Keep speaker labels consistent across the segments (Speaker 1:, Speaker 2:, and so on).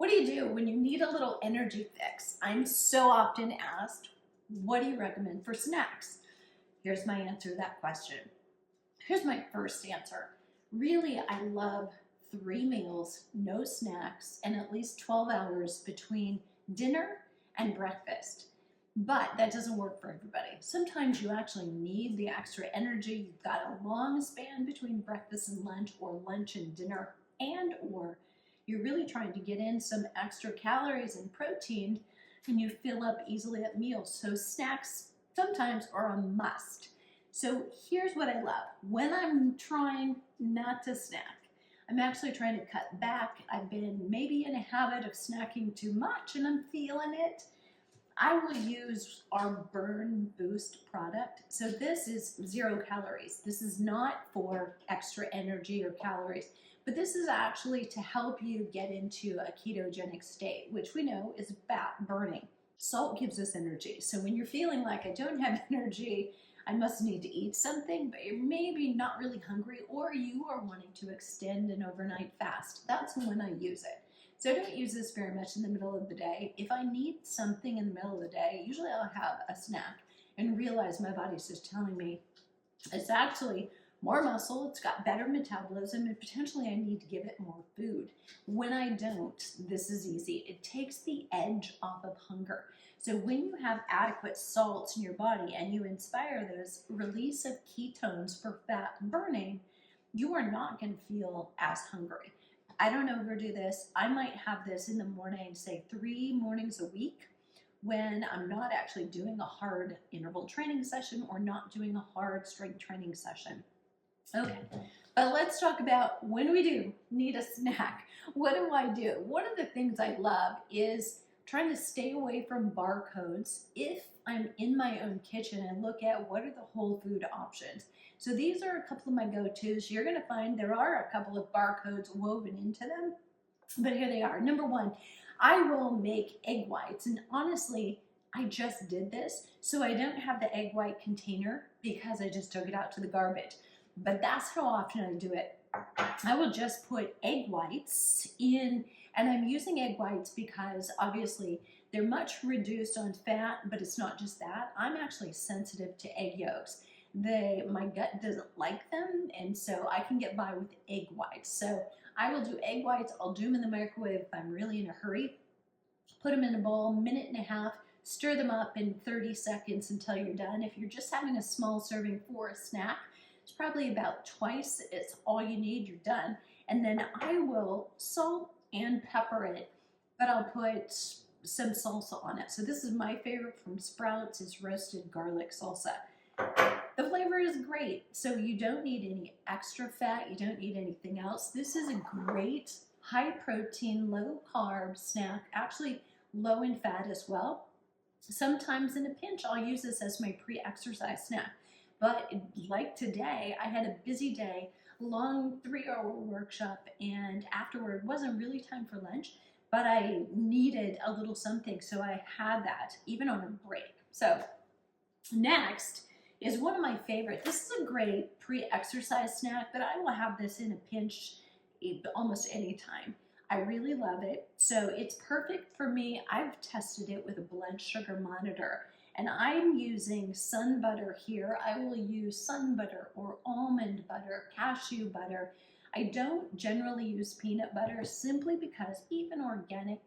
Speaker 1: What do you do when you need a little energy fix? I'm so often asked, what do you recommend for snacks? Here's my answer to that question. Here's my first answer. Really, I love 3 meals, no snacks, and at least 12 hours between dinner and breakfast. But that doesn't work for everybody. Sometimes you actually need the extra energy. You've got a long span between breakfast and lunch, or lunch and dinner, and or you're really trying to get in some extra calories and protein, and you fill up easily at meals. So snacks sometimes are a must. So here's what I love. When I'm trying not to snack, I'm actually trying to cut back. I've been maybe in a habit of snacking too much and I'm feeling it. I will use our Burn Boost product. So this is 0 calories. This is not for extra energy or calories, but this is actually to help you get into a ketogenic state, which we know is fat burning. Salt gives us energy. So when you're feeling like I don't have energy, I must need to eat something, but you're maybe not really hungry, or you are wanting to extend an overnight fast, that's when I use it. So I don't use this very much in the middle of the day. If I need something in the middle of the day, usually I'll have a snack and realize my body's just telling me it's actually more muscle, it's got better metabolism, and potentially I need to give it more food. When I don't, this is easy. It takes the edge off of hunger. So when you have adequate salts in your body and you inspire those release of ketones for fat burning, you are not going to feel as hungry. I don't overdo this. I might have this in the morning, say 3 mornings a week, when I'm not actually doing a hard interval training session or not doing a hard strength training session. Okay, but let's talk about when we do need a snack. What do I do? One of the things I love is trying to stay away from barcodes. If I'm in my own kitchen and look at what are the whole food options. So these are a couple of my go-tos. You're gonna find there are a couple of barcodes woven into them, but here they are. Number 1, I will make egg whites, and honestly, I just did this, so I don't have the egg white container because I just took it out to the garbage. But that's how often I do it. I will just put egg whites in, and I'm using egg whites because obviously they're much reduced on fat, but it's not just that. I'm actually sensitive to egg yolks. My gut doesn't like them, and so I can get by with egg whites. So I will do egg whites. I'll do them in the microwave if I'm really in a hurry. Put them in a bowl, 1.5 minutes, stir them up in 30 seconds until you're done. If you're just having a small serving for a snack, it's probably about twice. It's all you need, you're done. And then I will salt and pepper it, but I'll put some salsa on it. So this is my favorite from Sprouts, is roasted garlic salsa. The flavor is great. So you don't need any extra fat. You don't need anything else. This is a great high protein, low carb snack, actually low in fat as well. Sometimes in a pinch, I'll use this as my pre-exercise snack. But like today, I had a busy day, long 3-hour workshop, and afterward wasn't really time for lunch, but I needed a little something, so I had that even on a break. So next is one of my favorite. This is a great pre-exercise snack, but I will have this in a pinch almost any time. I really love it. So it's perfect for me. I've tested it with a blood sugar monitor, and I'm using sun butter here. I will use sun butter or almond butter, cashew butter. I don't generally use peanut butter simply because even organic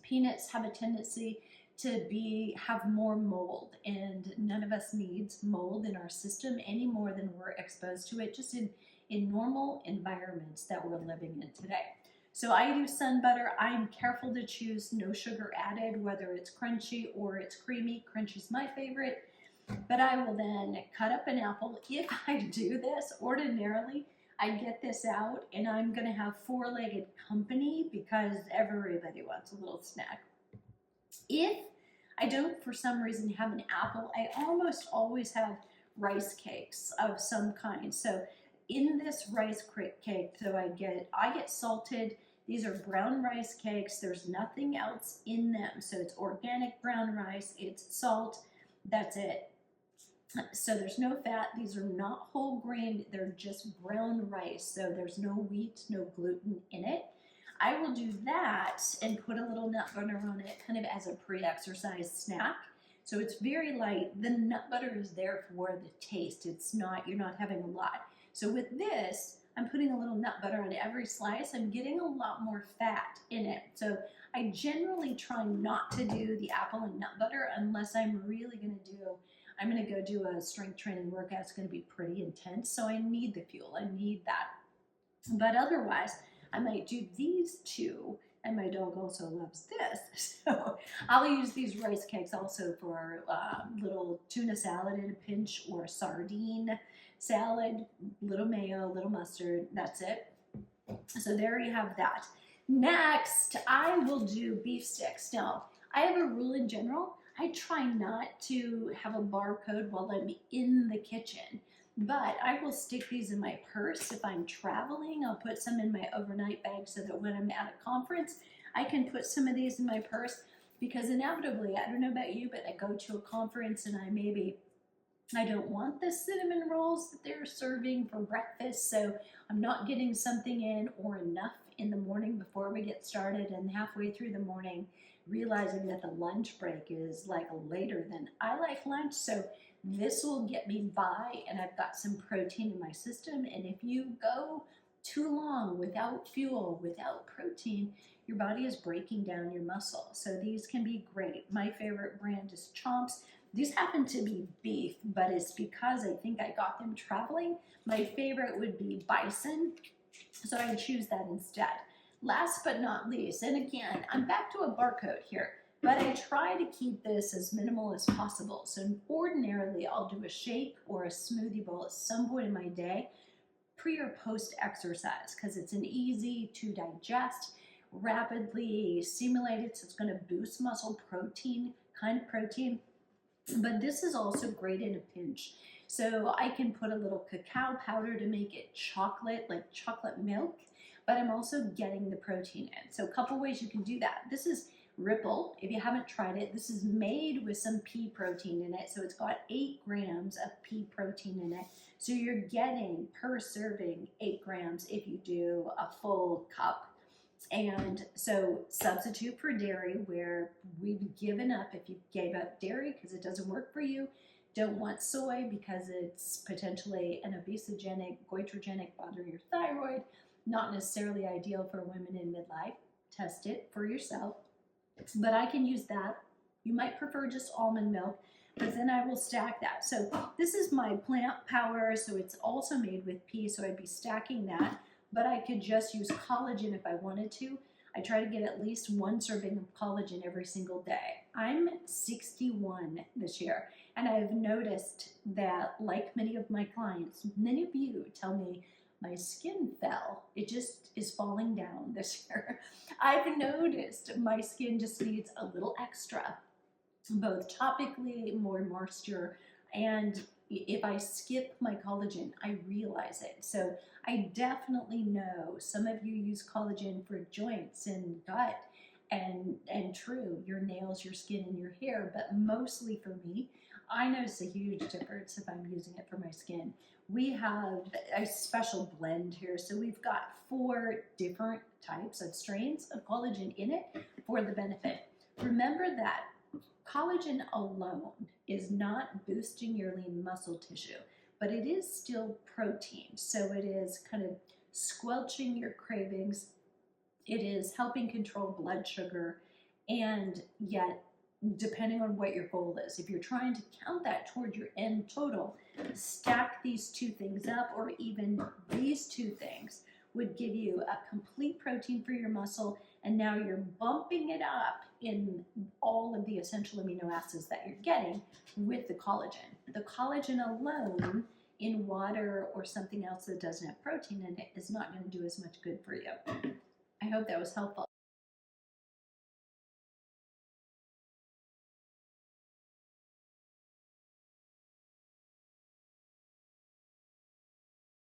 Speaker 1: peanuts have a tendency to have more mold, and none of us needs mold in our system any more than we're exposed to it just in normal environments that we're living in today. So I use sun butter. I'm careful to choose no sugar added, whether it's crunchy or it's creamy. Crunchy's my favorite. But I will then cut up an apple. If I do this, ordinarily, I get this out and I'm gonna have 4-legged company because everybody wants a little snack. If I don't, for some reason, have an apple, I almost always have rice cakes of some kind. So in this rice cake, so I get salted. These are brown rice cakes. There's nothing else in them. So it's organic brown rice, it's salt, that's it. So there's no fat. These are not whole grain. They're just brown rice. So there's no wheat, no gluten in it. I will do that and put a little nut butter on it kind of as a pre-exercise snack. So it's very light. The nut butter is there for the taste. It's not, you're not having a lot. So with this, I'm putting a little nut butter on every slice. I'm getting a lot more fat in it. So I generally try not to do the apple and nut butter unless I'm really I'm gonna go do a strength training workout. It's gonna be pretty intense. So I need the fuel, I need that. But otherwise, I might do these two, and my dog also loves this. So I'll use these rice cakes also for little tuna salad in a pinch, or sardine salad, little mayo, little mustard, that's it. So there you have that. Next, I will do beef sticks. Now, I have a rule in general. I try not to have a barcode while I'm in the kitchen, but I will stick these in my purse. If I'm traveling, I'll put some in my overnight bag so that when I'm at a conference, I can put some of these in my purse, because inevitably, I don't know about you, but I go to a conference and I don't want the cinnamon rolls that they're serving for breakfast, so I'm not getting something in or enough in the morning before we get started, and halfway through the morning realizing that the lunch break is like later than I like lunch. So this will get me by, and I've got some protein in my system. And if you go too long without fuel, without protein, your body is breaking down your muscle. So these can be great. My favorite brand is Chomps. These happen to be beef, but it's because I think I got them traveling. My favorite would be bison, so I choose that instead. Last but not least, and again, I'm back to a barcode here, but I try to keep this as minimal as possible. So ordinarily, I'll do a shake or a smoothie bowl at some point in my day, pre or post exercise, because it's an easy to digest, rapidly stimulated, so it's going to boost muscle protein, kind of protein. But this is also great in a pinch. So I can put a little cacao powder to make it chocolate, like chocolate milk, but I'm also getting the protein in. So a couple ways you can do that. This is Ripple. If you haven't tried it, this is made with some pea protein in it. So it's got 8 grams of pea protein in it. So you're getting per serving 8 grams if you do a full cup. And so substitute for dairy, where we've given up if you gave up dairy because it doesn't work for you. Don't want soy because it's potentially an obesogenic, goitrogenic, bothering your thyroid. Not necessarily ideal for women in midlife. Test it for yourself. But I can use that. You might prefer just almond milk, but then I will stack that. So this is my plant power, so it's also made with pea, so I'd be stacking that. But I could just use collagen if I wanted to. I try to get at least 1 serving of collagen every single day. I'm 61 this year, and I've noticed that, like many of my clients, many of you tell me my skin fell. It just is falling down this year. I've noticed my skin just needs a little extra, both topically, more moisture, and if I skip my collagen, I realize it. So I definitely know some of you use collagen for joints and gut, and true, your nails, your skin, and your hair, but mostly for me, I notice a huge difference if I'm using it for my skin. We have a special blend here, so we've got 4 different types of strains of collagen in it for the benefit. Remember that collagen alone is not boosting your lean muscle tissue, but it is still protein. So it is kind of squelching your cravings. It is helping control blood sugar, and yet, depending on what your goal is, if you're trying to count that toward your end total, stack these 2 things up, or even these 2 things would give you a complete protein for your muscle, and now you're bumping it up in all of the essential amino acids that you're getting with the collagen. The collagen alone in water or something else that doesn't have protein in it is not going to do as much good for you. I hope that was helpful.